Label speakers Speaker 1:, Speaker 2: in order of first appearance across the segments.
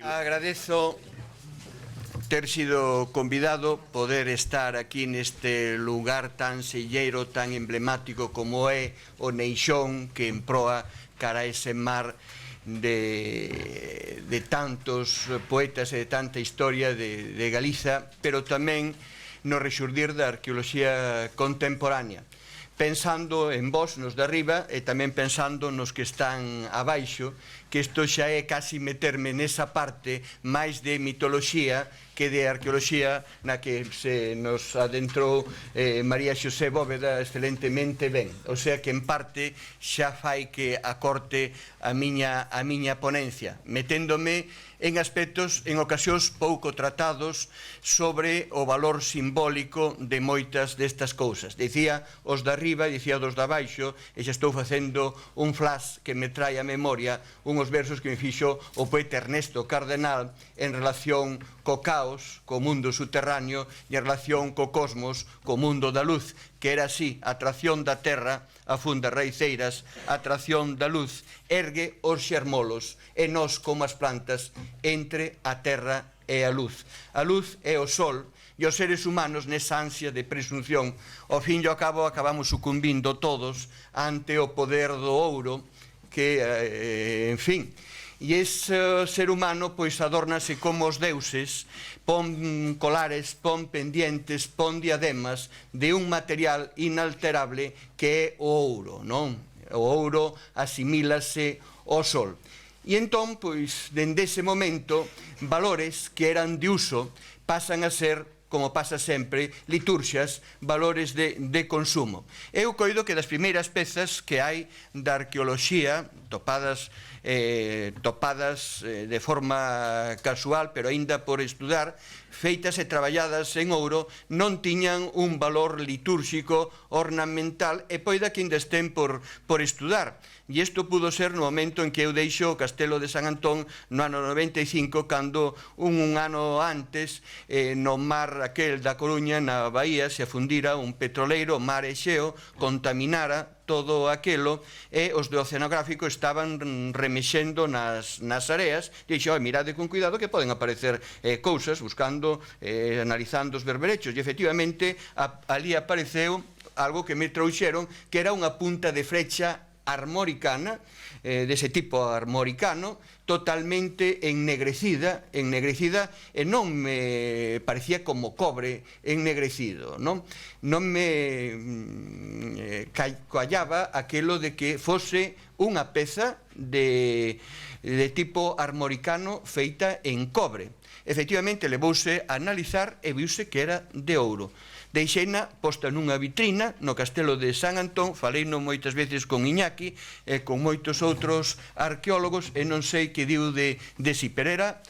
Speaker 1: Agradezo ter sido convidado, poder estar aquí neste lugar tan selleiro, tan emblemático como é o Neixón, que emproa cara a ese mar de tantos poetas e de tanta historia de Galiza, pero tamén no rexurdir da arqueoloxía contemporánea, pensando en vós, nos de arriba, e tamén pensando nos que están abaixo, que isto xa é casi meterme nesa parte máis de mitoloxía que de arqueoloxía, na que se nos adentrou María Xosé Bóveda excelentemente ben. O sea que en parte xa fai que acorte a miña ponencia, meténdome en aspectos, en ocasións pouco tratados, sobre o valor simbólico de moitas destas cousas. Dicía os de arriba, dicía dos de abaixo, e xa estou facendo un flash que me trae a memoria unhos versos que me fixo o poeta Ernesto Cardenal en relación co caos, co mundo subterráneo, e en relación co cosmos, co mundo da luz, que era así: a atracción da terra afunda raiceiras, a atracción da luz ergue os xermolos, e nós, como as plantas, entre a terra e a luz. A luz é o sol, e os seres humanos nesa ansia de presunción, ao fin e ao cabo acabamos sucumbindo todos ante o poder do ouro, que, en fin, e ese ser humano pois adórnase como os deuses, pon colares, pon pendientes, pon diademas de un material inalterable que é o ouro, non? O ouro asimílase ao sol. E entón, pois, dende ese momento, valores que eran de uso pasan a ser, como pasa sempre, liturxias, valores de consumo. Eu coido que das primeiras pezas que hai da arqueoloxía, topadas de forma casual, pero aínda por estudar, feitas e traballadas en ouro, non tiñan un valor litúrxico, ornamental, e poida que ainda estén por estudar. E isto pudo ser no momento en que eu deixo o Castelo de San Antón no ano 95, cando un ano antes, no mar aquel da Coruña, na Bahía, se afundira un petroleiro, o mar Exeo, contaminara todo aquelo, e os do oceanográfico estaban remexendo nas areas, e dixo, mirade con cuidado que poden aparecer cousas, buscando, analizando os berberechos, e efectivamente ali apareceu algo que me trouxeron, que era unha punta de flecha armoricana, dese tipo armoricano, totalmente ennegrecida, e non me parecía como cobre ennegrecido, non me callaba aquelo de que fose unha peza de tipo armoricano feita en cobre. Efectivamente, levouse a analizar e viuse que era de ouro. Deixeina posta nunha vitrina no Castelo de San Antón, faleino moitas veces con Iñaki e con moitos outros arqueólogos, e non sei que diu de si, pero era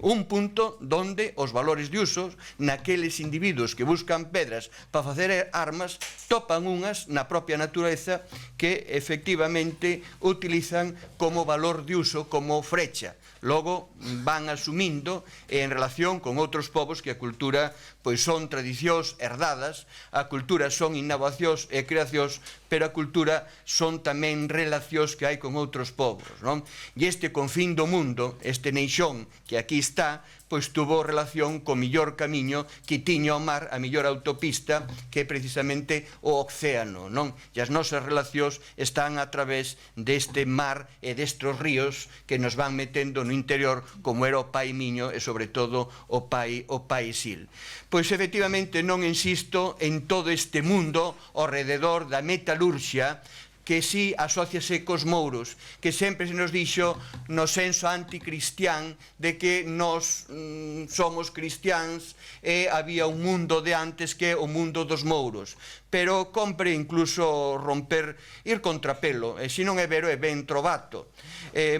Speaker 1: un punto donde os valores de uso, naqueles individuos que buscan pedras para facer armas, topan unhas na propia natureza que efectivamente utilizan como valor de uso, como frecha. Logo van asumindo en relación con outros povos que a cultura pois son tradicións herdadas, a cultura son innovacións e creacións, pero a cultura son tamén relacións que hai con outros povos, non? E este confín do mundo, este Neixón que aquí está, pois tuvo relación co millor camiño que tiña o mar, a millor autopista, que é precisamente o océano, non? E as nosas relacións están a través deste mar e destes ríos que nos van metendo no interior, como era o pai Miño e sobre todo o pai Sil. Pois efectivamente non insisto en todo este mundo ao rededor da metalurxia, que si asociase cos mouros, que sempre se nos dixo no senso anticristián de que nós somos cristiáns e había un mundo de antes que é o mundo dos mouros. Pero compre incluso romper, ir contrapelo, e se non é vero é ben trovato.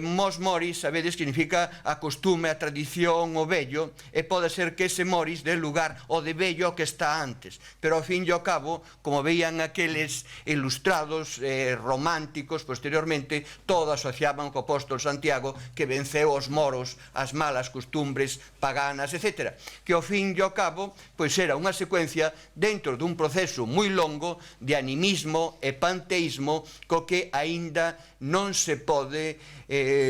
Speaker 1: Mos moris, sabedes, significa a costume, a tradición, o vello, e pode ser que ese moris dé lugar ao de vello que está antes, pero ao fin e ao cabo, como veían aqueles ilustrados románticos posteriormente, todo asociaban co apóstol Santiago, que venceu os moros, as malas costumbres paganas, etc. Que ao fin e ao cabo, pois era unha secuencia dentro dun proceso moi longo longo de animismo e panteísmo co que aínda non se pode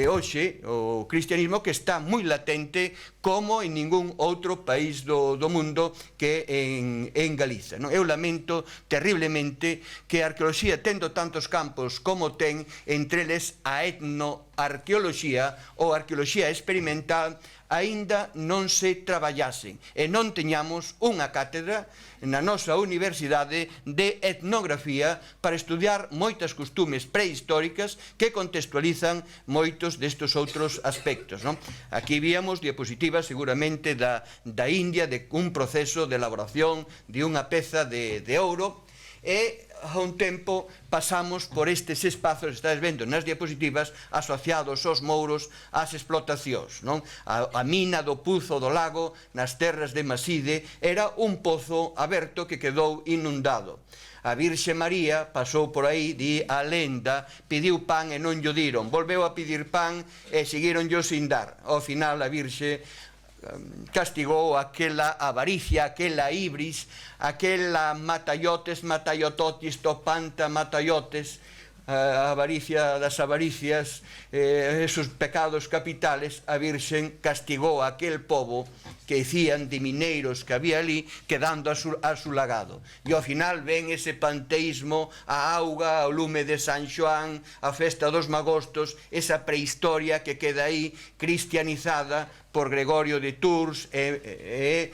Speaker 1: hoxe o cristianismo, que está moi latente como en ningún outro país do mundo que en Galiza. Eu lamento terriblemente que a arqueoloxía, tendo tantos campos como ten, entre eles a etnoarqueoloxía ou arqueoloxía experimental, aínda non se traballasen e non teñamos unha cátedra na nosa universidade de etnografía para estudiar moitas costumes prehistóricas que contextualizan moitos destes outros aspectos. Aquí víamos diapositivas seguramente da India, de un proceso de elaboración de unha peza de ouro, e a un tempo pasamos por estes espazos, estás vendo nas diapositivas, asociados aos mouros, ás explotacións. A mina do Puzo do Lago, nas terras de Maside, era un pozo aberto que quedou inundado. A Virxe María pasou por aí, di a lenda, pediu pan e non llo diron, volveu a pedir pan e seguironllo sin dar. Ao final a Virxe castigou aquela avaricia, aquela ibris, aquela matayototis topanta matayotes, a avaricia das avaricias, esos pecados capitales. A Virxen castigou a aquel pobo que dicían de mineiros que había ali, quedando a su lagado. E ao final ven ese panteísmo, a auga, o lume de San Xoán, a festa dos magostos, esa prehistoria que queda aí cristianizada por Gregorio de Tours e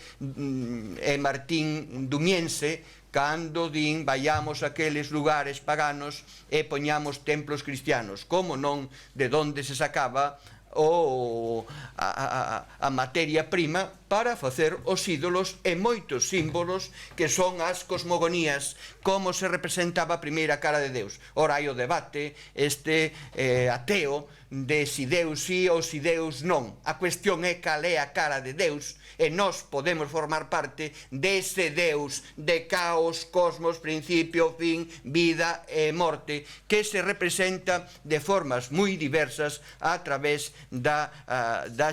Speaker 1: Martín Dumiense, cando din vayamos a aqueles lugares paganos e poñamos templos cristianos. Como non, de onde se sacaba a materia prima para facer os ídolos e moitos símbolos que son as cosmogonías, como se representaba a primeira cara de Deus. Ora, hai o debate ateo de si Deus sí ou si Deus non. A cuestión é cal é a cara de Deus, e nós podemos formar parte dese Deus de caos, cosmos, principio, fin, vida e morte, que se representa de formas moi diversas a través da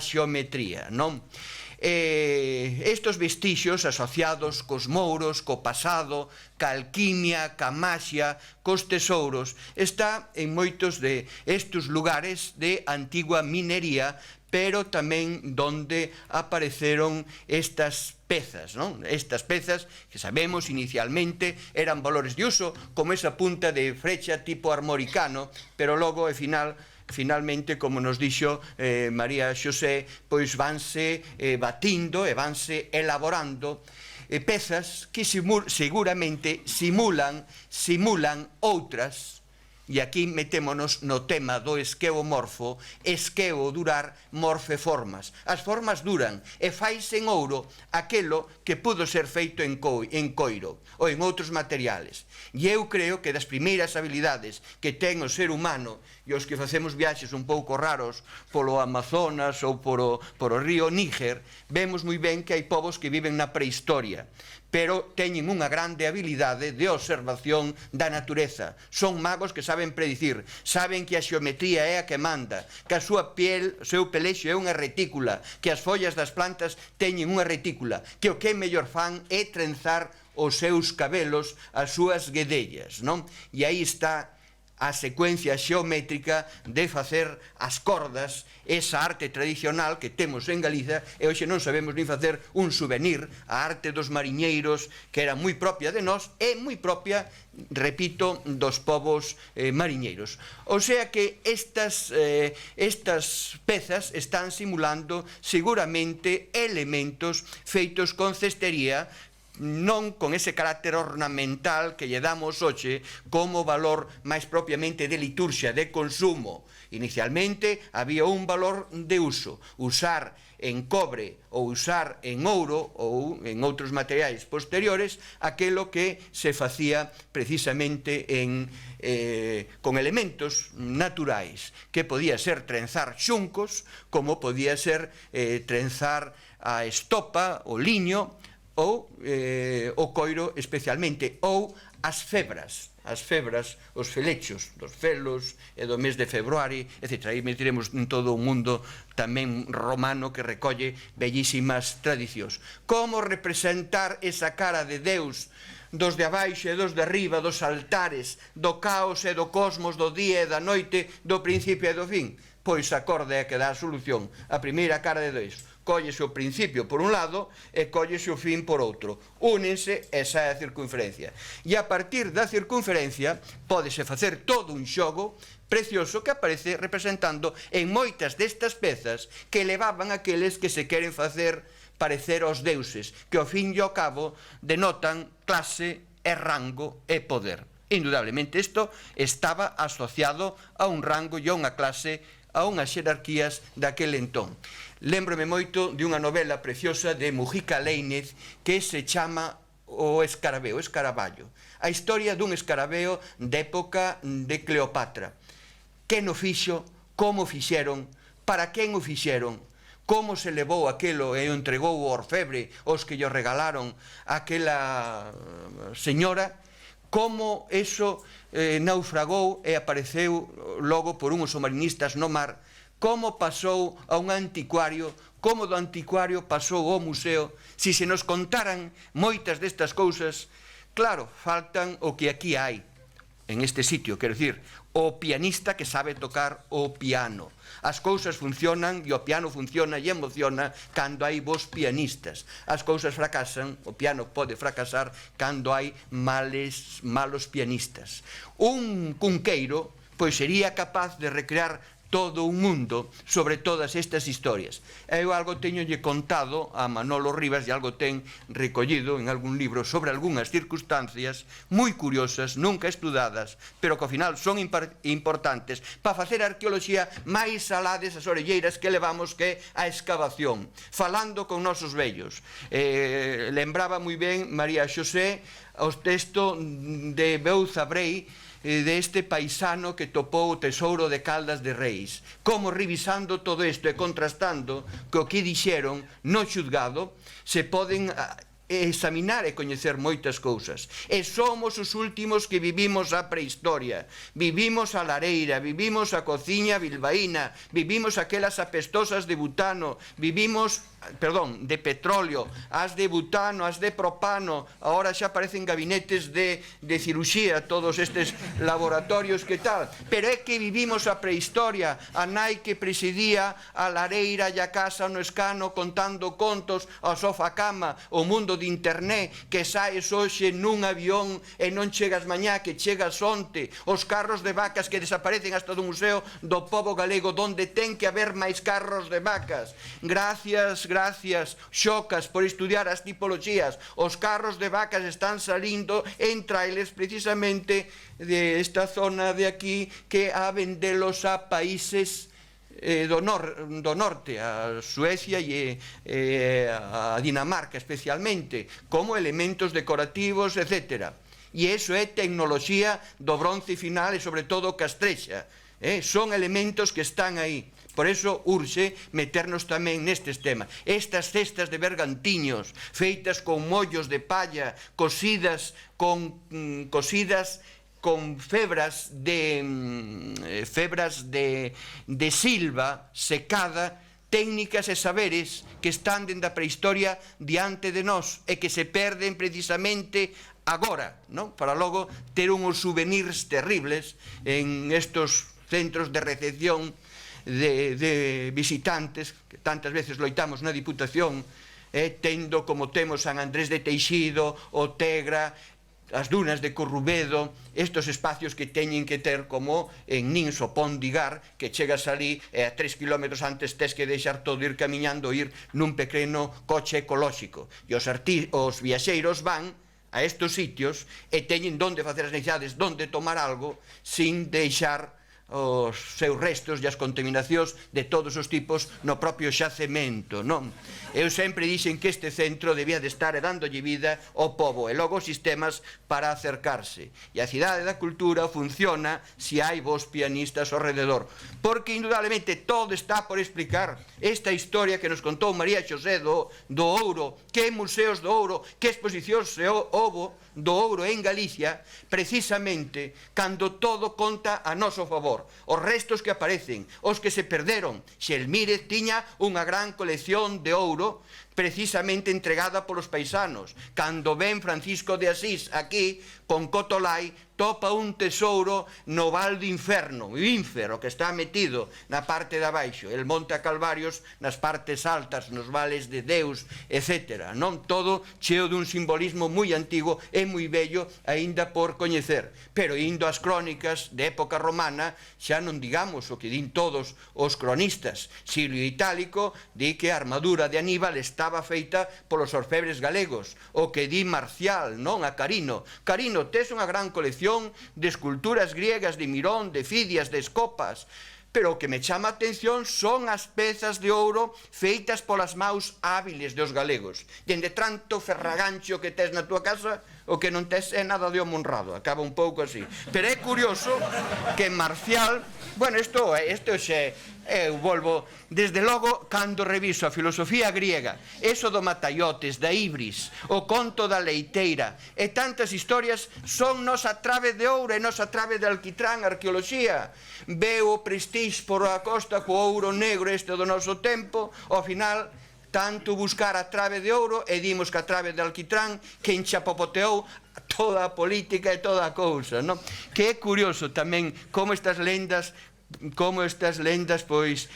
Speaker 1: xeometría, non? Estos vestixios asociados cos mouros, co pasado, ca alquimia, ca maxia, cos tesouros, está en moitos de estes lugares de antigua minería, pero tamén donde apareceron estas pezas, non? Estas pezas que sabemos inicialmente eran valores de uso, como esa punta de frecha tipo armoricano, pero logo finalmente, como nos dixo María Xosé, pois vanse batindo e vanse elaborando pezas que seguramente simulan outras. E aquí metémonos no tema do esqueomorfo, esqueo durar, morfe formas. As formas duran e faise en ouro aquelo que pudo ser feito en coiro ou en outros materiales. E eu creo que das primeiras habilidades que ten o ser humano, e os que facemos viaxes un pouco raros polo Amazonas ou polo río Níger, vemos moi ben que hai povos que viven na prehistoria, pero teñen unha grande habilidade de observación da natureza. Son magos que saben predicir, saben que a xeometría é a que manda, que a súa piel, o seu pelexo é unha retícula, que as follas das plantas teñen unha retícula, que o que mellor fan é trenzar os seus cabelos, as súas guedellas, non? E aí está a secuencia xeométrica de facer as cordas, esa arte tradicional que temos en Galiza, e hoxe non sabemos nin facer un souvenir. A arte dos mariñeiros, que era moi propia de nós, é moi propia, repito, dos povos mariñeiros. O sea que estas pezas están simulando seguramente elementos feitos con cestería, non con ese carácter ornamental que lle damos hoxe como valor máis propiamente de liturxia, de consumo. Inicialmente había un valor de uso, usar en cobre ou usar en ouro ou en outros materiais posteriores aquelo que se facía precisamente con elementos naturais, que podía ser trenzar xuncos, como podía ser trenzar a estopa, o liño, ou o coiro especialmente, ou as febras, os felechos dos felos e do mes de februari, etc. Aí meteremos en todo o mundo tamén romano que recolle bellísimas tradicións. Como representar esa cara de Deus dos de abaixo e dos de arriba, dos altares, do caos e do cosmos, do día e da noite, do principio e do fin? Pois a corda é que dá a solución, a primeira cara de dois. Cóllese o principio por un lado e cóllese o fin por outro. Únense e sae a circunferencia. E a partir da circunferencia pódese facer todo un xogo precioso que aparece representando en moitas destas pezas que levaban aqueles que se queren facer parecer aos deuses, que ao fin e ao cabo denotan clase e rango e poder. Indudablemente isto estaba asociado a un rango e a unha clase, a unhas xerarquías daquele entón. Lémbrome moito de unha novela preciosa de Mujica Lainez que se chama O Escarabeo, Escaraballo. A historia dun escarabeo de época de Cleopatra. Quen o fixo, como o fixeron, para quen o fixeron, como se levou aquelo e o entregou o orfebre os que lle regalaron aquela señora, como eso naufragou e apareceu logo por unhos submarinistas no mar, como pasou a un anticuario, como do anticuario pasou ao museo. Si se nos contaran moitas destas cousas, claro, faltan o que aquí hai, en este sitio, quero dicir, o pianista que sabe tocar o piano. As cousas funcionan e o piano funciona e emociona cando hai bons pianistas. As cousas fracasan, o piano pode fracasar cando hai malos pianistas. Un cunqueiro, pois sería capaz de recrear todo un mundo sobre todas estas historias. Eu algo teñolle contado a Manolo Rivas e algo ten recollido en algún libro sobre algunhas circunstancias moi curiosas, nunca estudadas, pero que ao final son importantes para facer arqueoloxía máis alá desas orelleiras que levamos, que a excavación, falando con nosos vellos. Lembraba moi ben María Xosé os textos de Beuza Brei, deste paisano que topou o tesouro de Caldas de Reis, como revisando todo isto e contrastando co que dixeron no xulgado, se poden examinar e coñecer moitas cousas. E somos os últimos que vivimos a prehistoria, vivimos a lareira, vivimos a cociña bilbaína, vivimos aquelas apestosas de butano, vivimos, perdón, de petróleo, as de butano, as de propano, agora xa parecen gabinetes de ciruxía, todos estes laboratorios que tal, pero é que vivimos a prehistoria, a nai que presidía a lareira e a casa no escano contando contos ao sofá-cama, o mundo de internet, que saes hoxe nun avión e non chegas mañá, que chegas onte, os carros de vacas que desaparecen hasta do Museo do Pobo Galego, donde ten que haber máis carros de vacas. Gracias, Xocas, por estudiar as tipoloxías. Os carros de vacas están salindo en trailers precisamente de esta zona de aquí, que a vendelos a países do norte, a Suecia e a Dinamarca especialmente, como elementos decorativos, etc. E iso é tecnoloxía do bronce final e sobre todo castrexa. Son elementos que están aí. Por eso urxe meternos tamén nestes temas. Estas cestas de bergantiños feitas con mollos de palla, cosidas con febras de silva secada, técnicas e saberes que están dende a prehistoria diante de nós e que se perden precisamente agora, para logo ter unhos souvenirs terribles en estos centros de recepción de visitantes, que tantas veces loitamos na Diputación, tendo como temos San Andrés de Teixido, o Tegra, as dunas de Corrubedo, estos espacios que teñen que ter como en Nins o Pont de Igar, que chegas ali e a 3 kilómetros antes tes que deixar todo ir camiñando, ir nun pequeno coche ecolóxico. E os viaxeiros van a estos sitios e teñen donde facer as necesidades, donde tomar algo, sin deixar os seus restos e as contaminacións de todos os tipos no propio xacemento, non? Eu sempre dixen que este centro debía de estar dándolle vida ao pobo e logo sistemas para acercarse. E a cidade da cultura funciona se hai bons pianistas ao rededor, porque indudablemente todo está por explicar. Esta historia que nos contou María Xosé do ouro, que museos do ouro, que exposicións houbo do ouro en Galicia, precisamente cando todo conta a noso favor. Os restos que aparecen, os que se perderon. Xelmírez tiña unha gran colección de ouro precisamente entregada polos paisanos. Cando ven Francisco de Asís aquí, con Cotolai, topa un tesouro no val do inferno, o ínfero que está metido na parte de abaixo, el monte a Calvarios nas partes altas, nos vales de Deus, etc. Non todo cheo dun simbolismo moi antigo e moi bello aínda por coñecer. Pero indo ás crónicas de época romana, xa non digamos o que din todos os cronistas. Silvio Itálico di que a armadura de Aníbal estaba feita polos orfebres galegos. O que di Marcial, non, a Carino. Carino, tes unha gran colección de esculturas griegas de Mirón, de Fidias, de Escopas, pero o que me chama a atención son as pezas de ouro feitas polas maus hábiles dos galegos. Dende tanto ferragancho que tes na tua casa, o que non tes é nada de homo honrado, acaba un pouco así. Pero é curioso que Marcial, bueno, isto xe, eu volvo, desde logo, cando reviso a filosofía griega, eso do Mataiotes, da Ibris, o conto da leiteira, e tantas historias son nosa trave de ouro e nosa trave de alquitrán, arqueoloxía. Veo o prestix por a costa co ouro negro este do noso tempo, ao final tanto buscar a trave de ouro e dimos que a trave de alquitrán que enchapopoteou toda a política e toda a cousa, non? Que é curioso tamén como estas lendas pois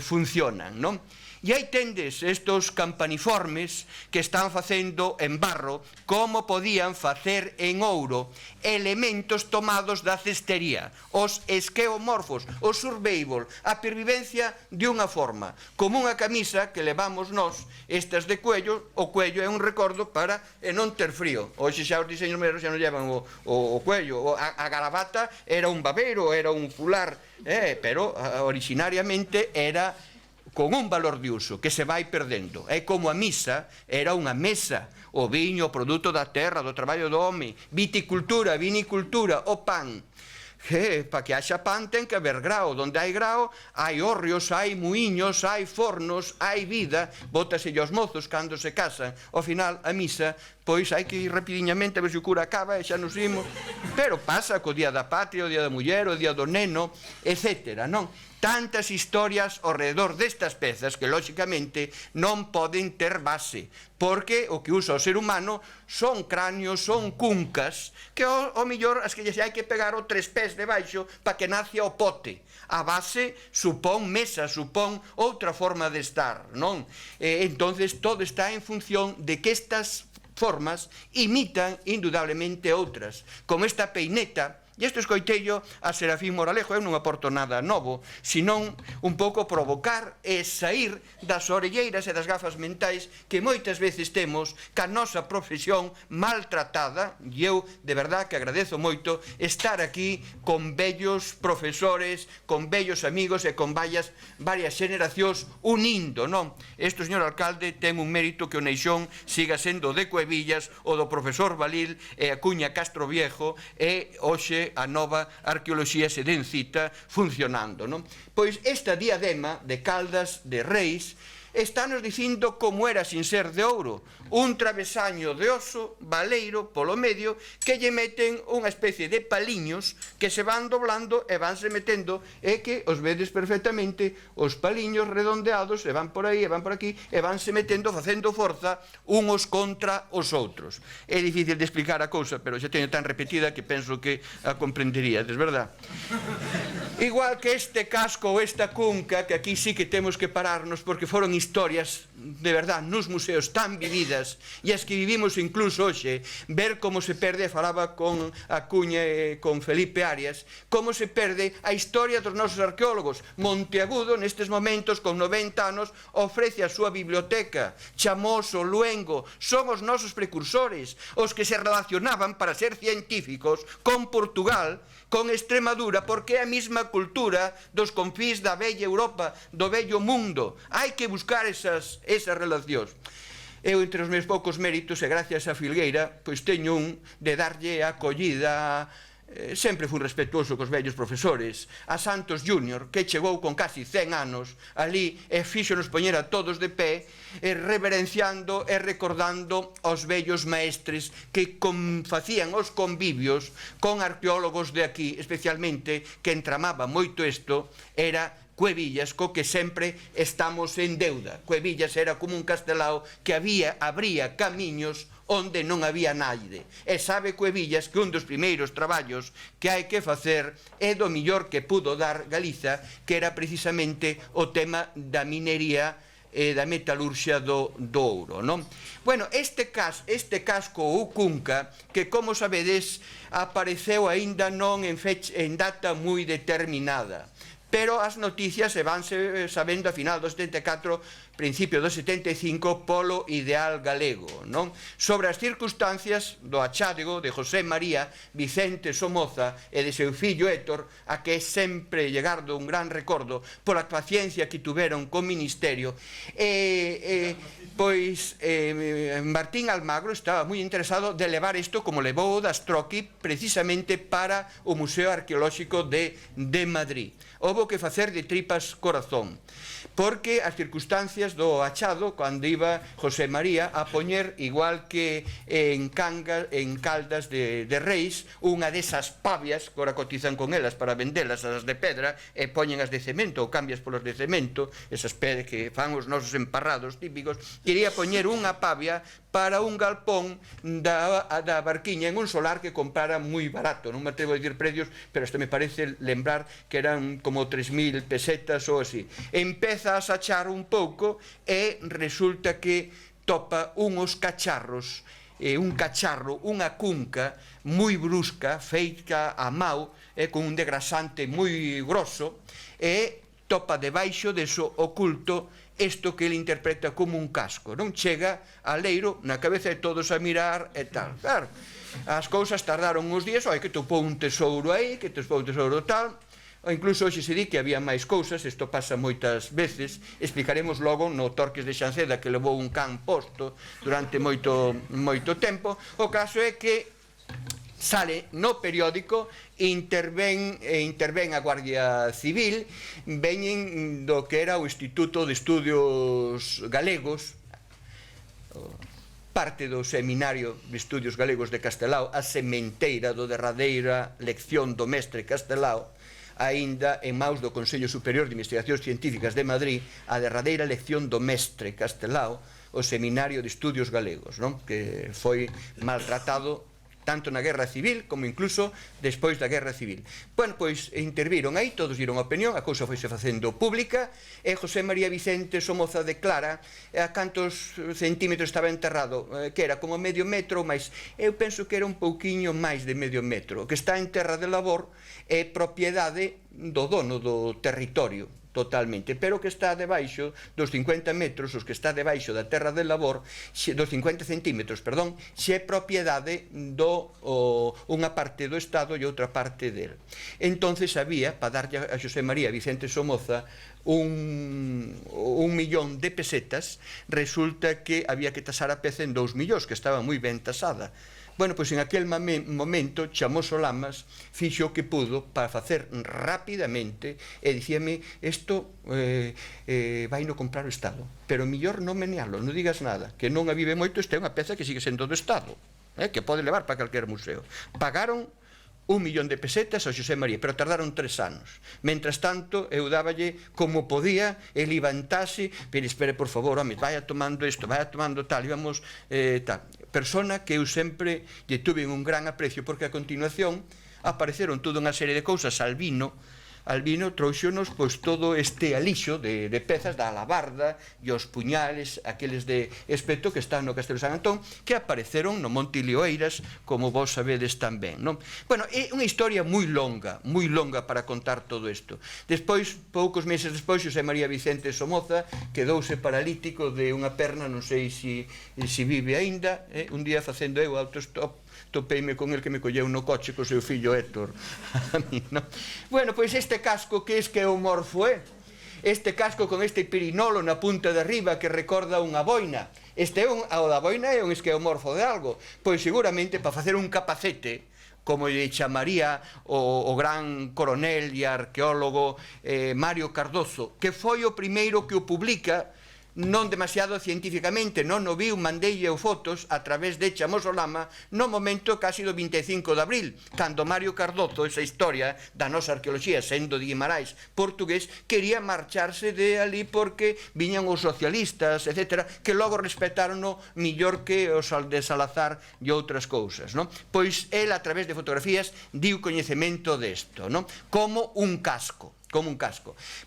Speaker 1: funcionan, non? E aí tendes estos campaniformes que están facendo en barro como podían facer en ouro elementos tomados da cestería, os esqueomorfos, o survival, a pervivencia de unha forma, como unha camisa que levamos nós, estas de cuello, o cuello é un recordo para non ter frío. Hoxe xa os diseños modernos xa non llevan o cuello, a gravata era un babero, era un fular, pero originariamente era con un valor de uso que se vai perdendo. É como a misa era unha mesa, o viño, o produto da terra, do traballo do home, viticultura, vinicultura, o pan. Para que haxa pan ten que haber grao, donde hai grao hai hórreos, hai muiños, hai fornos, hai vida, bótaselle aos mozos cando se casan. Ao final a misa, pois hai que ir rapidiñamente a ver se o cura acaba e xa nos imos, pero pasa co día da patria, o día da muller, o día do neno, etc. Non? Tantas historias ao redor destas pezas que, lóxicamente, non poden ter base, porque o que usa o ser humano son cráneos, son cuncas, que ao millor as que hai que pegar o 3 pés debaixo para que nace o pote. A base supón mesa, supón outra forma de estar, non? Entonces, todo está en función de que estas formas imitan indudablemente outras, como esta peineta. E isto escoitello a Serafín Moralejo, eu non aporto nada novo, senón un pouco provocar e sair das orelleiras e das gafas mentais que moitas veces temos ca nosa profesión maltratada, e eu de verdad que agradezo moito estar aquí con bellos profesores, con bellos amigos e con varias generacións unindo, non? Isto, señor alcalde, ten un mérito que o Neixón siga sendo de Cuevillas, o do profesor Balil e a Cuña Castro Viejo e hoxe a nova arqueoloxía se den cita funcionando, non? Pois esta diadema de Caldas de Reis estános dicindo como era sin ser de ouro, un travesaño de oso, baleiro, polo medio, que lle meten unha especie de paliños que se van doblando e vanse metendo, e que os vedes perfectamente, os paliños redondeados, e van por aí, e van por aquí, e vanse metendo, facendo forza, uns contra os outros. É difícil de explicar a cousa, pero xa teño tan repetida que penso que a comprenderíades, verdad? Igual que este casco ou esta cunca, que aquí sí que temos que pararnos, porque foron historias, de verdad, nos museos tan vividas, e as que vivimos incluso hoxe, ver como se perde, falaba con a Cuña e con Felipe Arias, como se perde a historia dos nosos arqueólogos. Monteagudo, nestes momentos, con 90 anos, ofrece a súa biblioteca. Chamoso, Luengo, son os nosos precursores, os que se relacionaban para ser científicos con Portugal, con Extremadura, porque é a mesma cultura dos confís da bella Europa, do bello mundo. Hai que buscar esas relacións. Eu, entre os meus poucos méritos, e gracias a Filgueira, pois teño un de darlle a acollida. Sempre fui respetuoso cos vellos profesores, a Santos Júnior, que chegou con casi 100 anos ali e fíxonos poñer a todos de pé, reverenciando e recordando os vellos maestres que facían os convivios con arqueólogos de aquí, especialmente, que entramaba moito isto, era Cuevillas, co que sempre estamos en deuda. Cuevillas era como un castelao que abría camiños onde non había naide. E sabe Cuevillas que un dos primeiros traballos que hai que facer é do millor que pudo dar Galiza, que era precisamente o tema da minería e da metalurxia do ouro, non? Bueno, este casco ou cunca, que como sabedes apareceu aínda non en data moi determinada, pero as noticias se vanse sabendo a final do 74, principio do 75, polo Ideal Galego, non? Sobre as circunstancias do achádego de José María Vicente Somoza e de seu fillo Héctor, a que sempre lle gardo un gran recordo pola paciencia que tuveron co Ministerio, pois Martín Almagro estaba moi interesado de levar isto, como levou das Troqui, precisamente para o Museo Arqueolóxico de Madrid. Houbo que facer de tripas corazón, porque as circunstancias do achado, cando iba José María a poñer, igual que en Caldas de Reis, unha desas pavias, que ora cotizan con elas para vendelas, as de pedra, e poñen as de cemento, ou cambias polas de cemento, esas pedras que fan os nosos emparrados típicos, quería poñer unha pavia para un galpón da barquiña en un solar que comprara moi barato. Non me atrevo a dicir precios, pero isto me parece lembrar que eran como 3.000 pesetas ou así. Empeza a sachar un pouco e resulta que topa unhos cacharros, un cacharro, unha cunca moi brusca, feita a mau, con un degrasante moi grosso, e topa debaixo deso oculto isto que ele interpreta como un casco, non? Chega a leiro na cabeza de todos a mirar e tal. Claro, as cousas tardaron uns días, que topou un tesouro aí, que topou un tesouro tal, ou incluso hoxe se di que había máis cousas, isto pasa moitas veces, explicaremos logo no Torques de Xanceda, que levou un can posto durante moito tempo. O caso é que sale no periódico, intervén a Guardia Civil, veñen do que era o Instituto de Estudios Galegos, parte do Seminario de Estudios Galegos de Castelao, a sementeira do derradeira lección do mestre Castelao, aínda en maus do Consello Superior de Investigacións Científicas de Madrid, a derradeira lección do mestre Castelao, o Seminario de Estudios Galegos, non? Que foi maltratado tanto na Guerra Civil como incluso despois da Guerra Civil. Bueno, pois interviron aí, todos diron a opinión, a cousa foise facendo pública, e José María Vicente Somoza declara a cantos centímetros estaba enterrado, que era como medio metro, mas eu penso que era un pouquiño máis de medio metro. O que está en terra de labor é propiedade do dono do territorio, totalmente, pero que está debaixo dos 50 metros, os que está debaixo da terra de labor, dos 50 centímetros, perdón, xe é propiedade do unha parte do Estado e outra parte del. Entonces había, para darlle a José María Vicente Somoza un millón de pesetas, resulta que había que tasar a peza en 2 millóns, que estaba moi ben tasada. Bueno, pois en aquel momento chamou Solamas, fixo o que pudo para facer rapidamente, e dicíame, isto vai no comprar o Estado, pero millor non menealo, non digas nada, que non a vive moito, esta é unha peza que sigue sendo do Estado, que pode levar para calquer museo. Pagaron 1 millón de pesetas ao Xosé María, pero tardaron 3 anos. Mentras tanto, eu dáballe como podía, e levantase, pero espere, por favor, home, vaya tomando isto, vaya tomando tal, íbamos tal. Persona que eu sempre lle tuve un gran aprecio, porque a continuación apareceron toda unha serie de cousas. Albino trouxonos pois todo este alixo de pezas da alabarda e os puñales, aqueles de espeto que están no Castelo San Antón, que apareceron no Monte Lioeiras, como vos sabedes tamén, non? Bueno, é unha historia moi longa para contar todo isto. Despois, poucos meses despois, José María Vicente Somoza quedouse paralítico de unha perna, non sei se vive aínda, un día facendo eu autostop, topeime con el que me colleu no coche co seu fillo Héctor. Bueno, pois este casco que esqueomorfo é, este casco con este pirinolo na punta de arriba que recorda unha boina, o da boina é un esqueomorfo de algo, pois seguramente para facer un capacete, como lle chamaría o gran coronel e arqueólogo Mario Cardozo, que foi o primeiro que o publica non demasiado científicamente, non o viu, mandeille fotos a través de Chamosolama no momento casi do 25 de abril, cando Mario Cardozo, esa historia da nosa arqueoloxía, sendo de Guimarães portugués, quería marcharse de ali porque viñan os socialistas, etc., que logo respetarono millor que os de Salazar e outras cousas, non? Pois el, a través de fotografías, diu coñecemento desto, non? Como un casco.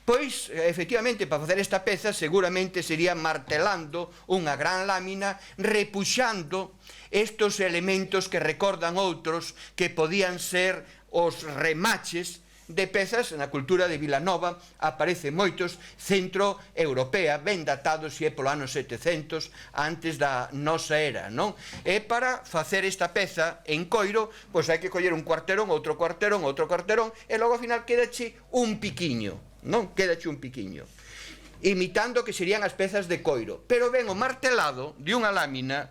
Speaker 1: Pois, efectivamente, para facer esta peza seguramente sería martelando unha gran lámina, repuxando estos elementos que recordan outros que podían ser os remaches de pezas. Na cultura de Vilanova aparecen moitos centroeuropea, ben datados e polo ano 700 antes da nosa era, non? E para facer esta peza en coiro, pois hai que coller un cuarterón, outro cuarterón, e logo ao final quedache un piquiño, non? Quedache un piquiño, imitando que serían as pezas de coiro. Pero ben, o martelado de unha lámina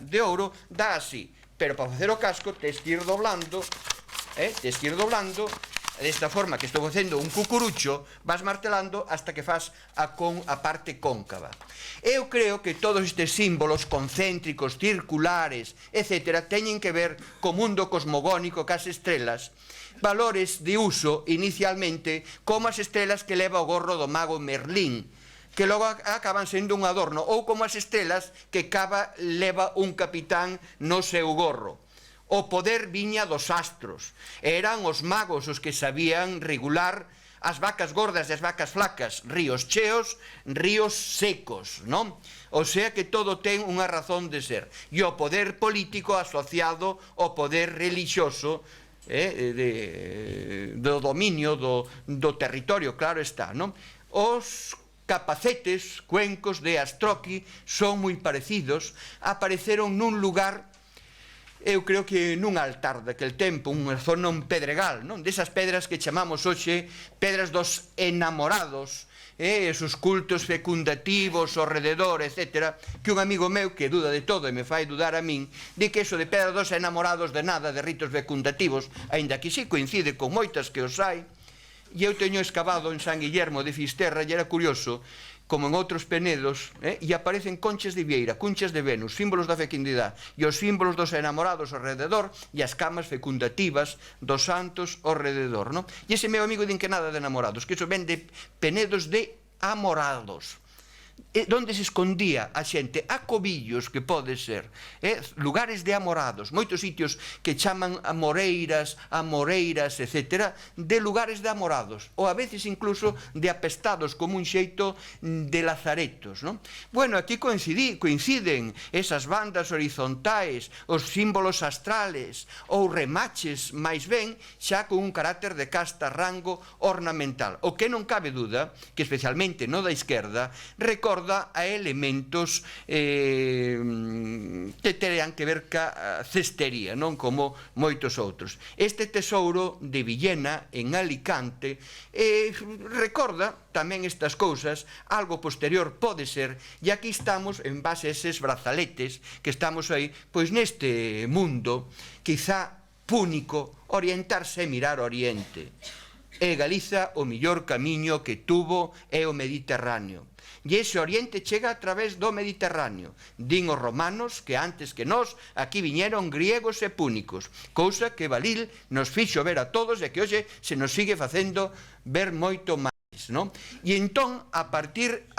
Speaker 1: de ouro dá así, pero para facer o casco tes que ir doblando, desta forma que estou facendo un cucurucho, vas martelando hasta que fas a parte cóncava. Eu creo que todos estes símbolos concéntricos, circulares, etc., teñen que ver co mundo cosmogónico, cas estrelas, valores de uso inicialmente como as estrelas que leva o gorro do mago Merlín, que logo acaban sendo un adorno, ou como as estrelas que leva un capitán no seu gorro. O poder viña dos astros. Eran os magos os que sabían regular as vacas gordas e as vacas flacas, ríos cheos, ríos secos, non? O sea que todo ten unha razón de ser. E o poder político asociado ao poder religioso, do dominio do territorio, claro está, non? Os capacetes, cuencos de Astroqui son moi parecidos, apareceron nun lugar, eu creo que nun altar daquel tempo, unha zona, un pedregal, non? Desas pedras que chamamos hoxe pedras dos enamorados, esos cultos fecundativos ao rededor, etc., que un amigo meu que duda de todo e me fai dudar a min, di que eso de pedras dos enamorados de nada, de ritos fecundativos, aínda que sí coincide con moitas que os hai. E eu teño escavado en San Guillermo de Fisterra e era curioso, como en outros penedos, e aparecen conchas de vieira, cunchas de Venus, símbolos da fecundidade, e os símbolos dos enamorados ao rededor, e as camas fecundativas dos santos ao rededor, non? E ese meu amigo din que nada de enamorados, que iso ven de penedos de amorados. Donde se escondía a xente, a cobillos, que pode ser, lugares de amorados, moitos sitios que chaman amoreiras, etc., de lugares de amorados, ou a veces incluso de apestados, como un xeito de lazaretos, non? Bueno, aquí coinciden esas bandas horizontais, os símbolos astrales, ou remaches, máis ben, xa con un carácter de casta, rango ornamental. O que non cabe duda, que especialmente no da esquerda, recorda a elementos que terían que ver ca cestería, non como moitos outros. Este tesouro de Villena, en Alicante, recorda tamén estas cousas, algo posterior pode ser, e aquí estamos en base a eses brazaletes que estamos aí, pois neste mundo, quizá púnico, orientarse e mirar Oriente. E Galiza o millor camiño que tuvo é o Mediterráneo. E ese Oriente chega a través do Mediterráneo. Din os romanos que antes que nós aquí viñeron griegos e púnicos, cousa que Balil nos fixo ver a todos e que hoxe se nos sigue facendo ver moito máis, non? E entón, a partir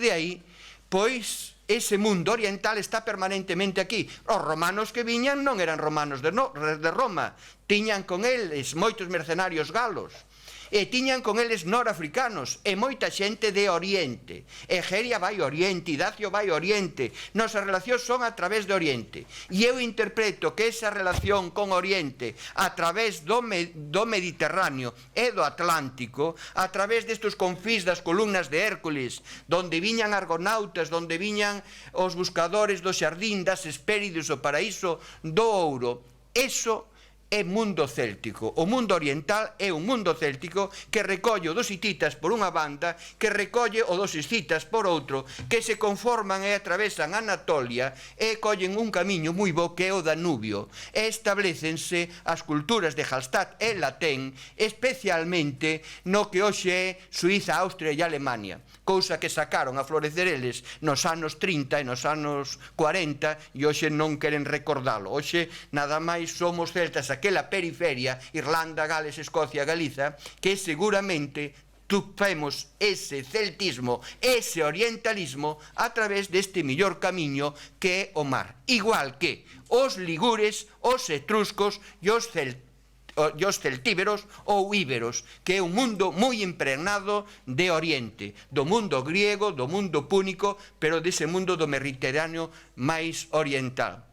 Speaker 1: de aí, pois ese mundo oriental está permanentemente aquí. Os romanos que viñan non eran romanos de Roma, tiñan con eles moitos mercenarios galos, e tiñan con eles norafricanos e moita xente de Oriente. Egeria vai ao Oriente, Idacio vai ao Oriente, nosas relacións son a través de Oriente, e eu interpreto que esa relación con Oriente a través do Mediterráneo e do Atlántico, a través destos confís das columnas de Hércules, donde viñan argonautas, donde viñan os buscadores do xardín, das Hespérides, o paraíso do ouro, eso é mundo céltico. O mundo oriental é un mundo céltico que recolle o dos hititas por unha banda, que recolle o dos escitas por outro, que se conforman e atravesan Anatolia e collen un camiño moi bo que é o Danubio, e establecense as culturas de Hallstatt e Latén, especialmente no que hoxe é Suíza, Austria e Alemania, cousa que sacaron a florecer eles nos anos 30 e nos anos 40 e hoxe non queren recordalo. Hoxe nada máis somos celtas aquela periferia, Irlanda, Gales, Escocia, Galiza, que seguramente tupemos ese celtismo, ese orientalismo a través deste millor camiño que é o mar, igual que os ligures, os etruscos e os celtíberos ou íberos, que é un mundo moi impregnado de Oriente, do mundo griego, do mundo púnico, pero dese mundo do Mediterráneo máis oriental.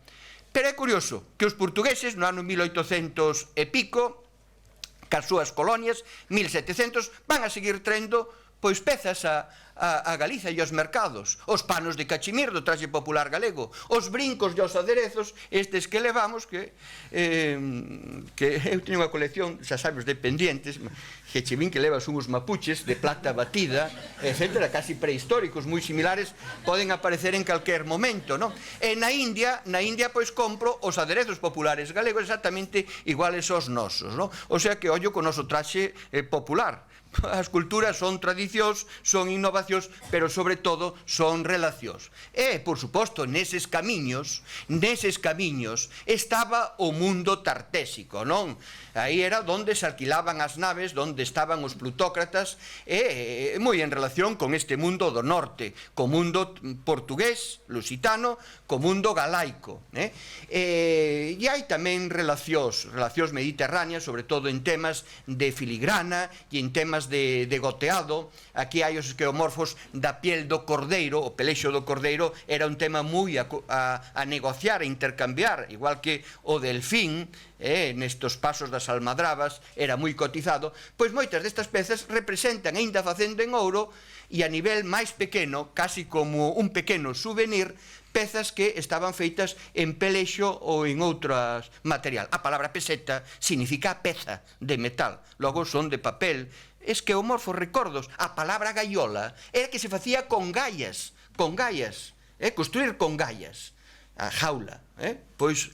Speaker 1: Pero é curioso que os portugueses no ano 1800 e pico, cas súas colonias, 1700, van a seguir traendo pois pezas a Galiza e aos mercados, os panos de cachemir do traxe popular galego, os brincos e os aderezos, estes que levamos, que eu teño unha colección, xa sabes, de pendientes, que che vin que levas uns mapuches de plata batida, etcétera, casi prehistóricos, moi similares, poden aparecer en calquer momento, non? E na India, pois compro os aderezos populares galegos exactamente iguales aos nosos, non? O sea que ollo co noso traxe popular. As culturas son tradicións, son innovacións, pero sobre todo son relacións. E, por suposto, neses camiños estaba o mundo tartésico, non? Aí era onde se alquilaban as naves, onde estaban os plutócratas, e moi en relación con este mundo do norte, co mundo portugués, lusitano, co mundo galaico. E hai tamén relacións mediterráneas, sobre todo en temas de filigrana e en temas de goteado. Aquí hai os esqueomorfos da piel do cordeiro, o pelexo do cordeiro era un tema moi a negociar, a intercambiar, igual que o delfín, nestos pasos das almadrabas era moi cotizado. Pois moitas destas pezas representan, aínda facendo en ouro, e a nivel máis pequeno, casi como un pequeno souvenir, pezas que estaban feitas en pelexo ou en outras material. A palabra peseta significa peza de metal, logo son de papel. Esqueomorfos, recordos, a palabra gaiola era que se facía con gallas, construir con gallas, a jaula. Pois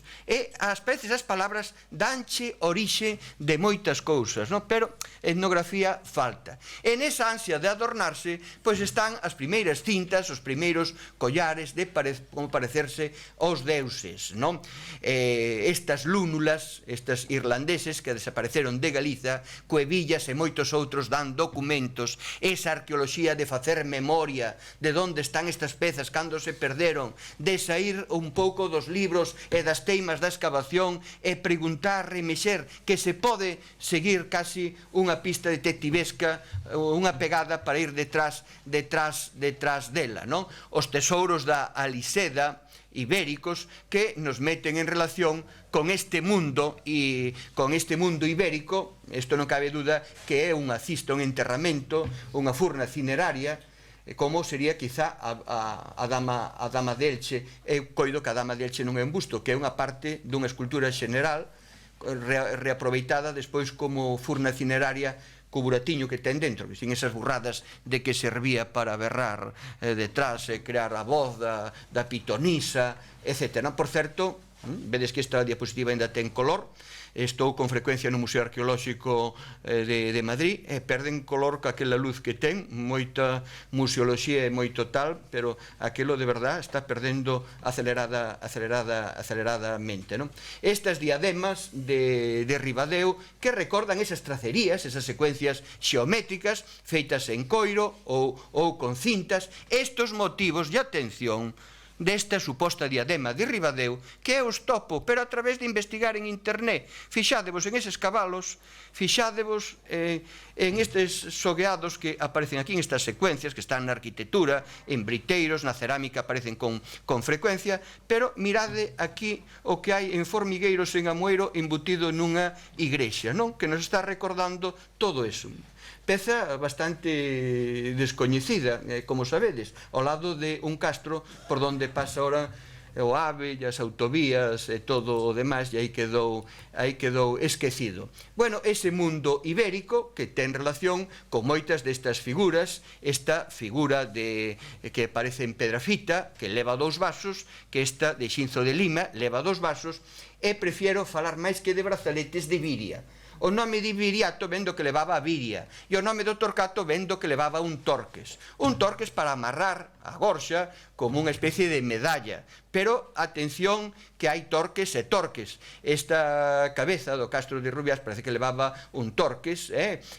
Speaker 1: as veces as palabras danche orixe de moitas cousas, pero etnografía falta. E nesa ansia de adornarse, pois están as primeiras cintas, os primeiros collares de como parecerse aos deuses, non? Estas lúnulas, estas irlandeses que desapareceron de Galiza, Cuevillas e moitos outros dan documentos, esa arqueoloxía de facer memoria de onde están estas pezas, cando se perderon, de sair un pouco dos libros e das teimas da escavación e preguntar, remexer, que se pode seguir casi unha pista detectivesca, unha pegada para ir detrás dela, non? Os tesouros da Aliseda ibéricos que nos meten en relación con este mundo ibérico. Isto non cabe duda que é unha cista, un enterramento, unha furna cineraria, como sería quizá a Dama de Elche. Eu coido que a Dama de Elche non é un busto, que é unha parte dunha escultura xeneral reaproveitada despois como furna cineraria co buratiño que ten dentro, sin esas burradas de que servía para berrar detrás e crear a voz da pitonisa, etc. Por certo, vedes que esta diapositiva ainda ten color. Estou con frecuencia no Museo Arqueolóxico de Madrid e perden color ca aquela luz que ten, moita museoloxía e moito tal, pero aquilo de verdad está perdendo aceleradamente. Estas diademas de Ribadeo que recordan esas tracerías, esas secuencias xeométricas feitas en coiro ou con cintas, estos motivos de atención desta suposta diadema de Ribadeo, que é o estopo, pero a través de investigar en internet. Fixádevos en eses cabalos, fixádevos en estes sogueados que aparecen aquí, en estas secuencias que están na arquitectura, en briteiros, na cerámica aparecen con frecuencia, pero mirade aquí o que hai en formigueiros en Amoeiro embutido nunha igrexa, non? Que nos está recordando todo eso. Peza bastante descoñecida, como sabedes, ao lado de un castro por donde pasa ahora o AVE, as autovías e todo o demais, e aí quedou esquecido. Bueno, ese mundo ibérico que ten relación con moitas destas figuras, esta figura que parece en Pedrafita, que leva 2 vasos, que esta de Xinzo de Lima leva 2 vasos, e prefiero falar máis que de brazaletes de viria. O nome de viriato vendo que levaba a viria, e o nome do torcato vendo que levaba un torques para amarrar a gorxa como unha especie de medalla. Pero, atención, que hai torques e torques. Esta cabeza do Castro de Rubiás parece que levaba un torques,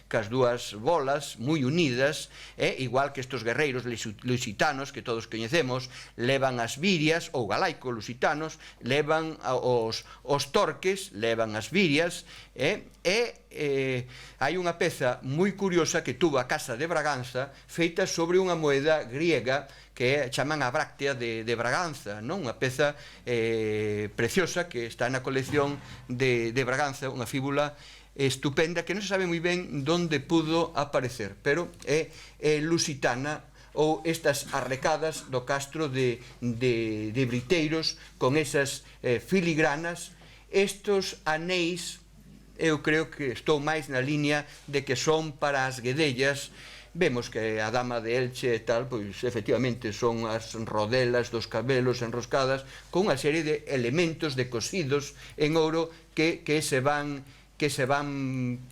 Speaker 1: cas dúas bolas moi unidas, igual que estos guerreiros lusitanos que todos coñecemos, levan as virias, ou galaico-lusitanos, levan os torques, levan as virias, hai unha peza moi curiosa que tuvo a Casa de Braganza feita sobre unha moeda griega que chaman a Bráctea de Braganza, non? Unha peza preciosa que está na colección de Braganza, unha fíbula estupenda que non se sabe moi ben onde pudo aparecer, pero é lusitana, ou estas arrecadas do castro de Briteiros con esas filigranas, estos anéis. Eu creo que estou máis na liña de que son para as guedellas. Vemos que a dama de Elche e tal, pois efectivamente son as rodelas dos cabelos enroscadas con unha serie de elementos de cosidos en ouro que se van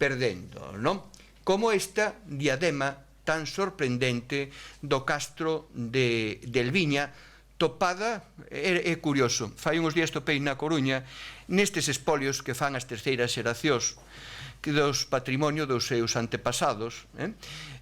Speaker 1: perdendo, non? Como esta diadema tan sorprendente do castro de Elviña, topada, é curioso, fai uns días topei na Coruña nestes espolios que fan as terceiras xeracións dos patrimonio dos seus antepasados,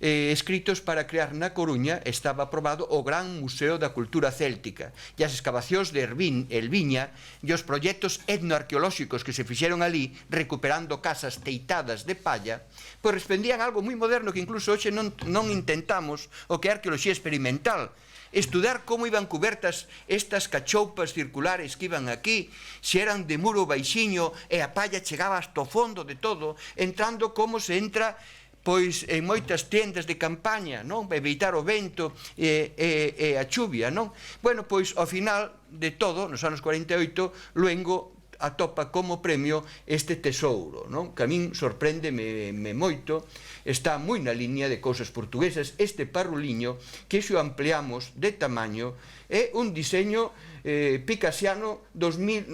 Speaker 1: escritos para crear na Coruña estaba aprobado o Gran Museo da Cultura Céltica, e as excavacións de Elviña e os proxectos etnoarqueolóxicos que se fixeron ali recuperando casas teitadas de palla, pois respondían algo moi moderno que incluso hoxe non intentamos, o que é arqueoloxía experimental, estudar como iban cubertas estas cachoupas circulares que iban aquí, se eran de muro baixiño e a palla chegaba hasta o fondo de todo, entrando como se entra pois en moitas tendas de campaña, non? Para evitar o vento e a chuvia, non? Bueno, pois ao final de todo, nos anos 48, Luengo atopa como premio este tesouro, non? Que a min sorpréndeme moito, está moi na liña de cousas portuguesas. Este parruliño, que se o ampliamos de tamaño, é un diseño picasiano 2000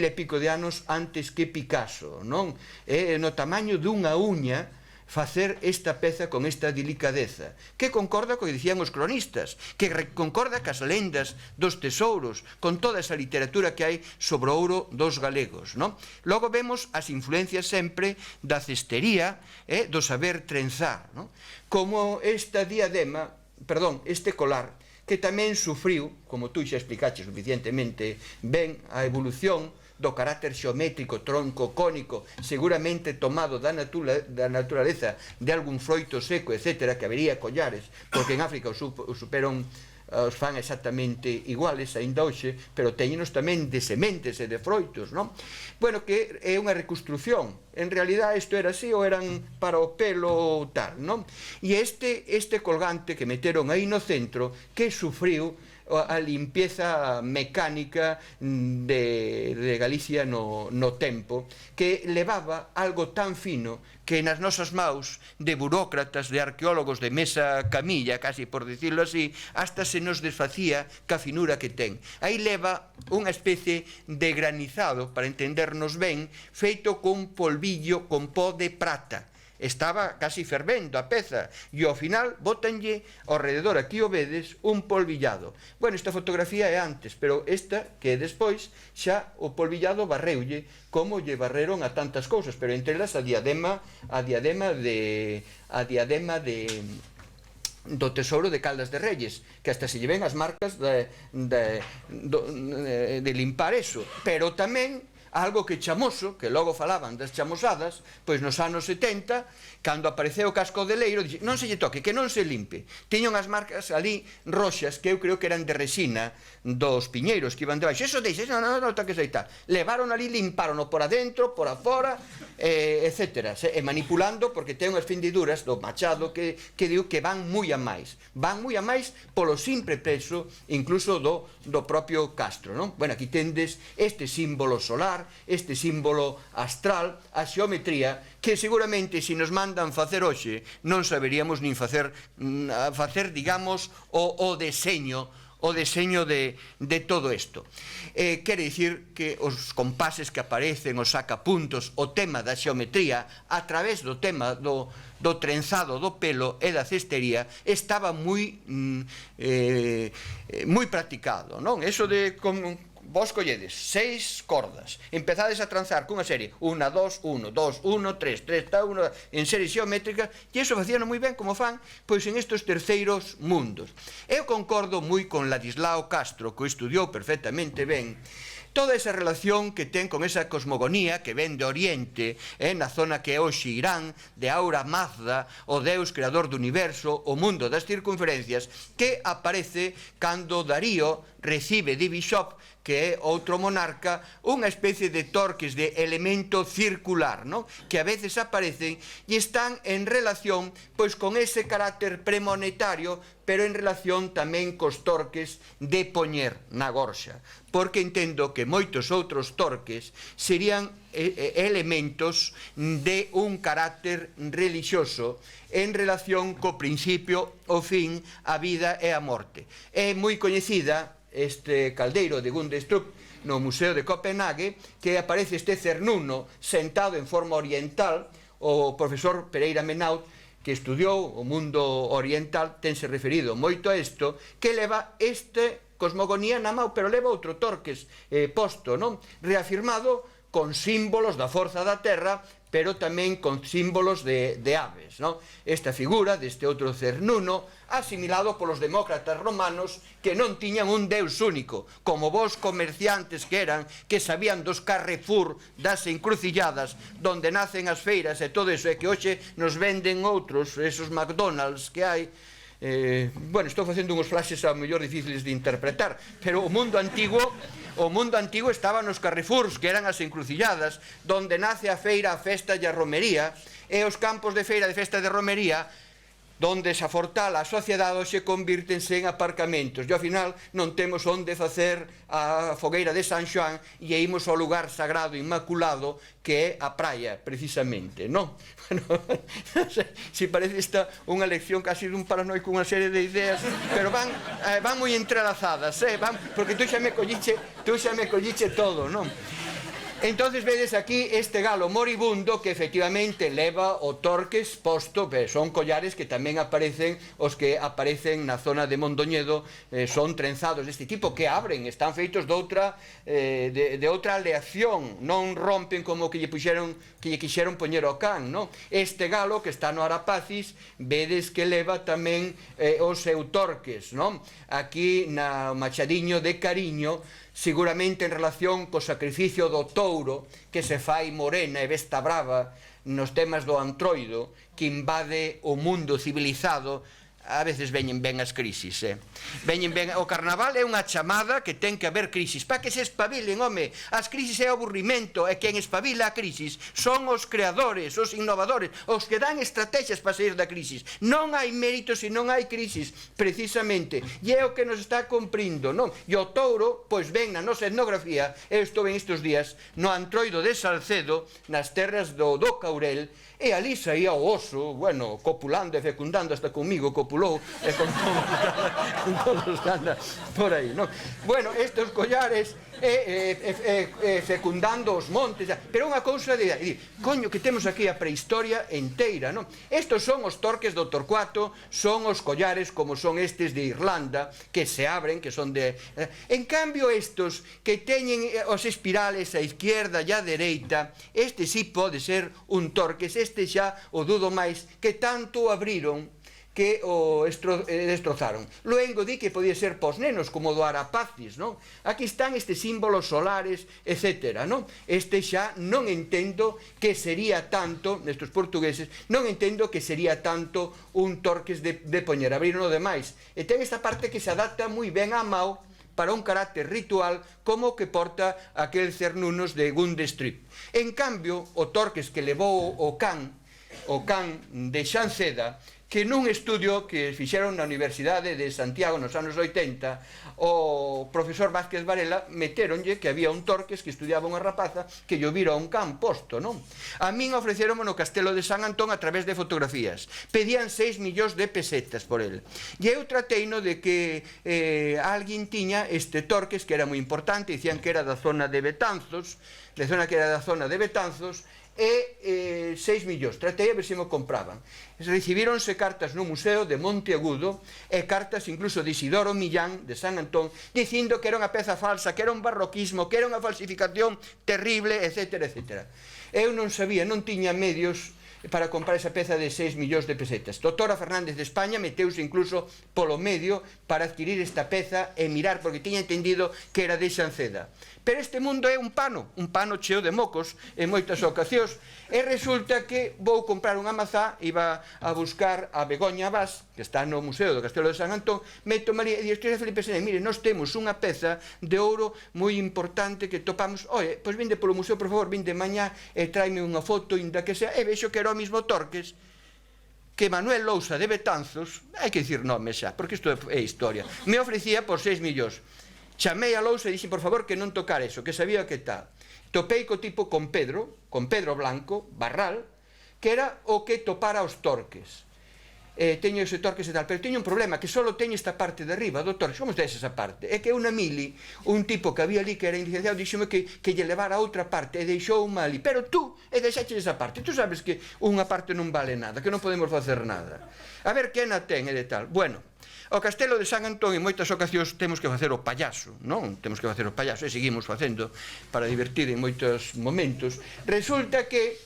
Speaker 1: e pico de anos antes que Picasso, non? É no tamaño dunha uña facer esta peza con esta delicadeza, que concorda co que dicían os cronistas, que concorda cas lendas dos tesouros, con toda esa literatura que hai sobre o ouro dos galegos, non? Logo vemos as influencias sempre da cestería, do saber trenzar, non? Como esta diadema, perdón, este colar, que tamén sufriu, como tú xa explicaste suficientemente ben, a evolución do carácter xeométrico, tronco, cónico, seguramente tomado da naturaleza de algún froito seco, etc., que habería collares, porque en África os superon, os fan exactamente iguales aínda hoxe, pero teñenos tamén de sementes e de froitos, non? Bueno, que é unha reconstrucción. En realidad isto era así ou eran para o pelo ou tal, non? E este colgante que meteron aí no centro, que sufriu a limpieza mecánica de Galicia no tempo, que levaba algo tan fino que nas nosas maus de burócratas, de arqueólogos de mesa camilla, casi por dicirlo así, hasta se nos desfacía ca finura que ten. Aí leva unha especie de granizado, para entendernos ben, feito con polvillo, con pó de prata. Estaba casi fervendo a peza e ao final botanlle ao rededor, aquí o vedes, un polvillado. Bueno, esta fotografía é antes, pero esta que é despois, xa o polvillado barreulle como lle barreron a tantas cousas, pero entre elas a diadema do tesouro de Caldas de Reyes, que hasta se lle ven as marcas de limpar eso, pero tamén algo que chamoso, que logo falaban das chamosadas, pois nos anos 70, cando apareceu o casco de leiro, dixe, non se lle toque, que non se limpe. Tiña unhas marcas ali roxas, que eu creo que eran de resina dos piñeiros que iban debaixo. Eso deixa, non toques aí tal. Levaron ali, limparon por adentro, por afora, etc. E manipulando, porque ten unhas findiduras do machado que digo que van moi a máis. Van moi a máis polo simple peso, incluso do propio castro, non? Bueno, aquí tendes este símbolo solar, este símbolo astral, a xeometría, que seguramente se nos mandan facer hoxe non saberíamos nin facer, digamos, o deseño de todo isto. Quere dicir que os compases que aparecen, os sacapuntos, o tema da xeometría a través do tema do trenzado do pelo e da cestería estaba moi practicado, non? Eso de vos colledes 6 cordas, empezades a tranzar cunha serie 1, 2, 1, 2, 1, 3, 3, 1, en serie xeométrica, e iso facíano moi ben como fan pois en estes terceiros mundos. Eu concordo moi con Ladislao Castro, que o estudiou perfectamente ben, toda esa relación que ten con esa cosmogonía que ven de Oriente, na zona que é hoxe Irán, de Ahura Mazda, o Deus creador do universo, o mundo das circunferencias, que aparece cando Darío recibe de Bishop, que é outro monarca, unha especie de torques de elemento circular, non? Que a veces aparecen e están en relación pois con ese carácter premonetario, pero en relación tamén cos torques de poñer na gorxa, porque entendo que moitos outros torques serían elementos de un carácter religioso en relación co principio, o fin, a vida e a morte. É moi coñecida este caldeiro de Gundestrup no Museo de Copenhague, que aparece este cernuno sentado en forma oriental. O profesor Pereira Menaut, que estudiou o mundo oriental, tense referido moito a isto, que leva este cosmogonía na mão, pero leva outro torques posto, non? Reafirmado con símbolos da forza da terra, pero tamén con símbolos de aves, non? Esta figura deste outro cernuno, asimilado polos demócratas romanos que non tiñan un deus único, como vos comerciantes que eran, que sabían dos Carrefour, das encrucilladas, donde nacen as feiras e todo eso, e que hoxe nos venden outros, esos McDonald's que hai. Bueno, estou facendo uns flashes a mellor difíciles de interpretar, pero o mundo antigo estaba nos Carrefours, que eran as encrucilladas, donde nace a feira, a festa e a romería, e os campos de feira, de festa e de romería, donde se afortala a sociedade se convírtense en aparcamentos, e ao final non temos onde facer a fogueira de San Xoán e imos ao lugar sagrado inmaculado que é a praia, precisamente, non? Bueno, non sei se parece esta unha lección casi dun paranoico, unha serie de ideas, pero van moi entrelazadas, porque tú xa me colliche todo, non? Entonces vedes aquí este galo moribundo que efectivamente leva o torques posto, son collares que tamén aparecen, os que aparecen na zona de Mondoñedo, son trenzados deste tipo que abren, están feitos de outra aleación, non rompen como que lle quixeron poñer ao can, non? Este galo que está no Arapacis, vedes que leva tamén o seu torques, non? Aquí na Machadiño de Cariño, seguramente en relación co sacrificio do touro que se fai morena e besta brava nos temas do antroido que invade o mundo civilizado. A veces veñen ben as crisis, veñen ben. O carnaval é unha chamada que ten que haber crisis, para que se espabilen, home. As crisis é o aburrimento, e quen espabila a crisis son os creadores, os innovadores, os que dan estrategias para sair da crisis. Non hai mérito se non hai crisis, precisamente, e é o que nos está cumprindo, non? E o touro, pois ven na nosa etnografía, eu estou en estes días no antroido de Salcedo, nas terras do Caurel, e ali saía o oso, bueno, copulando e fecundando, hasta comigo copulou, e con todos que anda por aí, non? Bueno, estes collares fecundando os montes, pero unha cousa de coño, que temos aquí a prehistoria enteira, non? Estos son os torques do Torcuato, son os collares como son estes de Irlanda, que se abren, que son de... En cambio estos que teñen os espirales á izquierda e á dereita, este sí pode ser un torques, este xa o dudo máis, que tanto abriron que o destrozaron. Luengo di que podía ser pos nenos, como do Arapacis, non? Aquí están estes símbolos solares, etc. Non? Este xa non entendo que sería tanto, nestos portugueses, non entendo que sería tanto un Torques de poñer, abrir no demais. E ten esta parte que se adapta moi ben a Mao para un carácter ritual como que porta aquel cernunos de Gundestrip. En cambio, o Torques que levou o can de Xanceda, que nun estudio que fixeron na Universidade de Santiago nos anos 80, o profesor Vázquez Varela meteronlle que había un Torques que estudiaba unha rapaza que lle vira un can posto, non? A min ofreceronme no Castelo de San Antón a través de fotografías. Pedían 6 millóns de pesetas por el. E eu trateino de que alguén tiña este Torques que era moi importante, dicían que era da zona de Betanzos, e 6 millóns. Tratei a ver se me compraban. Recibíronse cartas no museo de Monteagudo e cartas incluso de Isidoro Millán de San Antón dicindo que era unha peza falsa, que era un barroquismo, que era unha falsificación terrible, etc. Eu non sabía, non tiña medios para comprar esa peza de 6 millóns de pesetas. Doctora Fernández de España meteuse incluso polo medio para adquirir esta peza e mirar, porque tiña entendido que era de Xanceda. Pero este mundo é un pano cheo de mocos en moitas ocasións, e resulta que vou comprar unha mazá, iba a buscar a Begoña Vaz, que está no Museo do Castelo de San Antón, meto María, e dixo a Felipe Sene, mire, nós temos unha peza de ouro moi importante que topamos, oye, pois vinde polo museo, por favor, vinde mañá e traime unha foto, inda que sea, e vexo que era o mismo Torques, que Manuel Lousa de Betanzos, hai que dicir nome xa, porque isto é historia, me ofrecía por 6 millóns. Chamei a Lousa e dixen, por favor, que non tocar eso, que sabía que tal. Topei co tipo con Pedro Blanco, Barral, que era o que topara os Torques. Teño ese Torques e tal, pero teño un problema, que só teño esta parte de arriba do Torques. Como tes esa parte? É que unha mili, un tipo que había ali que era licenciado, dixome que lle levara a outra parte e deixou unha ali. Pero tú, deixaches esa parte. Tú sabes que unha parte non vale nada, que non podemos facer nada. A ver, quen a ten e de tal. Bueno, o Castelo de San Antón en moitas ocasións temos que facer o payaso, non? Temos que facer o payaso e seguimos facendo para divertir en moitos momentos. Resulta que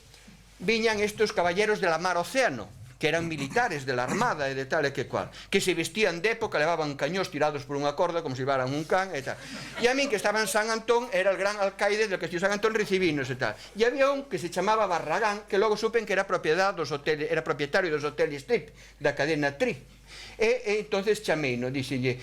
Speaker 1: viñan estes caballeros de la mar océano, que eran militares de la armada e de tal e que cual, que se vestían de época, levaban cañós tirados por unha corda como se llevaran un can e tal. E a min que estaba en San Antón era el gran alcaide del Castillo de San Antón, recibinos e tal. E había un que se chamaba Barragán, que logo supen que era propietario dos hoteles Strip, da cadena Tri. E entonces chameino, díxelle,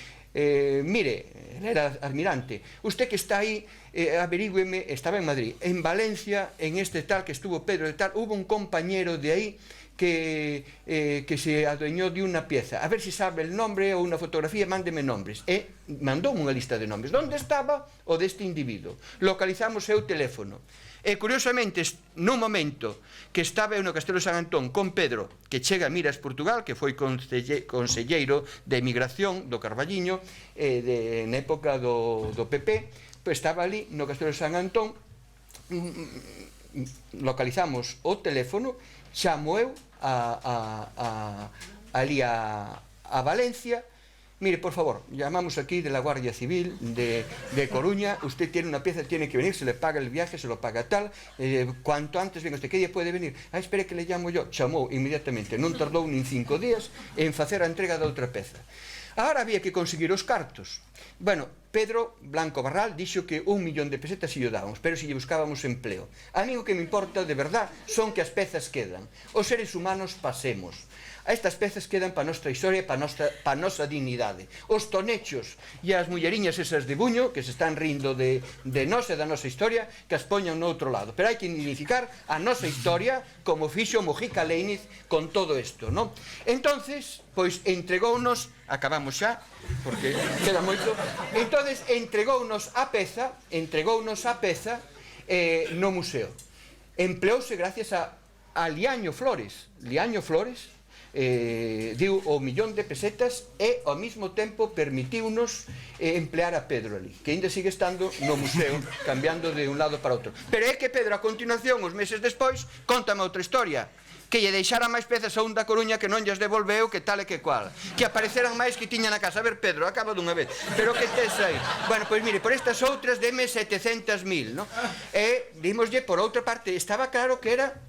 Speaker 1: mire, era almirante, usted que está aí, averígüeme, estaba en Madrid, en Valencia, en este tal que estuvo Pedro e tal, hubo un compañero de aí que se adueñó de unha pieza, a ver si sabe el nombre ou unha fotografía, mándeme nombres. E mandoume unha lista de nombres. Onde estaba o deste individuo? Localizamos o seu teléfono. E curiosamente, nun momento que estaba eu no Castelo de San Antón con Pedro, que chega a Miras, Portugal, que foi conselleiro de emigración do Carballiño na época do PP, pois estaba ali no Castelo de San Antón, localizamos o teléfono, chamo eu ali a Valencia. Mire, por favor, llamamos aquí de la Guardia Civil de Coruña, usted tiene una pieza, tiene que venir, se le paga el viaje, se lo paga tal, cuanto antes venga usted, ¿qué día puede venir? Espere que le llamo yo. Chamou inmediatamente, non tardou nin 5 días en facer a entrega da outra peza. Agora había que conseguir os cartos. Bueno, Pedro Blanco Barral dixo que 1 millón de pesetas si lle dábamos, pero si lle buscábamos empleo. A mí o que me importa de verdad son que as pezas quedan. Os seres humanos pasemos. Estas pezas quedan para a nosa historia, para a nosa dignidade. Os tonechos e as mulleriñas esas de Buño, que se están rindo de nós e da nosa historia, que as poñan no outro lado. Pero hai que dignificar a nosa historia como fixo Mojica Leiniz con todo isto, non? Entonces, pois entregounos, acabamos xa, porque queda moito, entonces entregounos a peza no museo. Empleouse gracias a Liaño Flores. Liaño Flores diu o 1 millón de pesetas e ao mesmo tempo permitiunos emplear a Pedro ali, que ainda sigue estando no museo, cambiando de un lado para outro. Pero é que Pedro, a continuación, uns meses despois, contame outra historia, que lle deixara máis pezas a un da Coruña que non lles devolveu, que tal e que cual, que apareceran máis que tiña na casa. A ver, Pedro, acaba dunha vez, pero que tes aí? Bueno, pois mire, por estas outras deme 700.000, non? E dimoslle, por outra parte, estaba claro que era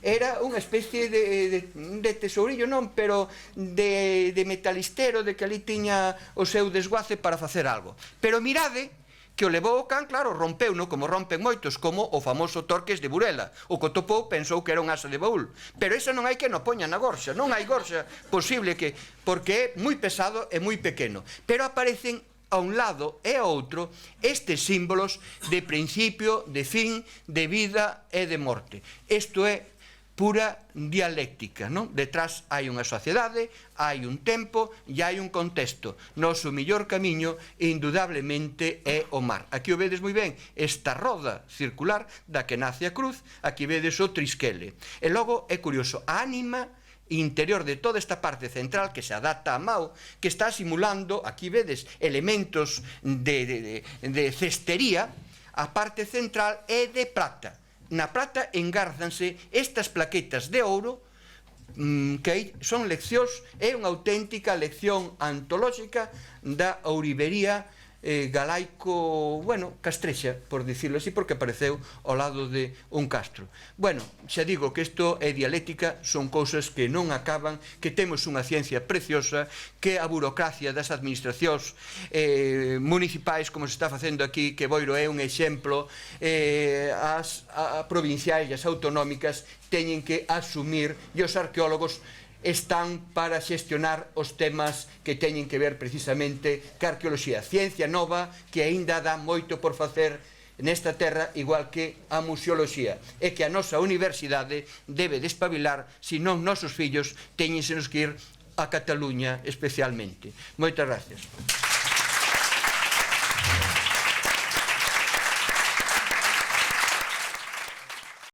Speaker 1: era unha especie de tesourillo, non, pero de metalistero, de que ali tiña o seu desguace para facer algo. Pero mirade que o levou o can, claro, rompeu-no, como rompen moitos, como o famoso Torques de Burela. O que o topou pensou que era un asa de baúl. Pero esa non hai que no poña na gorxa, non hai gorxa posible que, porque é moi pesado e moi pequeno. Pero aparecen a un lado e a outro estes símbolos de principio, de fin, de vida e de morte. Isto é pura dialéctica, non? Detrás hai unha sociedade, hai un tempo e hai un contexto. Noso millor camiño, indudablemente, é o mar. Aquí o vedes moi ben, esta roda circular da que nace a cruz, aquí vedes o trisquele. E logo, é curioso, a ánima interior de toda esta parte central que se adapta a Mao, que está simulando, aquí vedes, elementos de cestería, a parte central é de prata. Na prata engárdanse estas plaquetas de ouro que son leccións, é unha auténtica lección antolóxica da ourivería galaico, bueno, castrexa, por dicirlo así, porque apareceu ao lado de un castro. Bueno, xa digo que isto é dialéctica, son cousas que non acaban, que temos unha ciencia preciosa, que a burocracia das administracións municipais, como se está facendo aquí, que Boiro é un exemplo, as provinciais e as autonómicas teñen que asumir, e os arqueólogos están para xestionar os temas que teñen que ver precisamente ca arqueoloxía, ciencia nova que aínda dá moito por facer nesta terra, igual que a museoloxía, e que a nosa universidade debe despabilar, senón nosos fillos teñensenos que ir a Cataluña especialmente. Moitas gracias.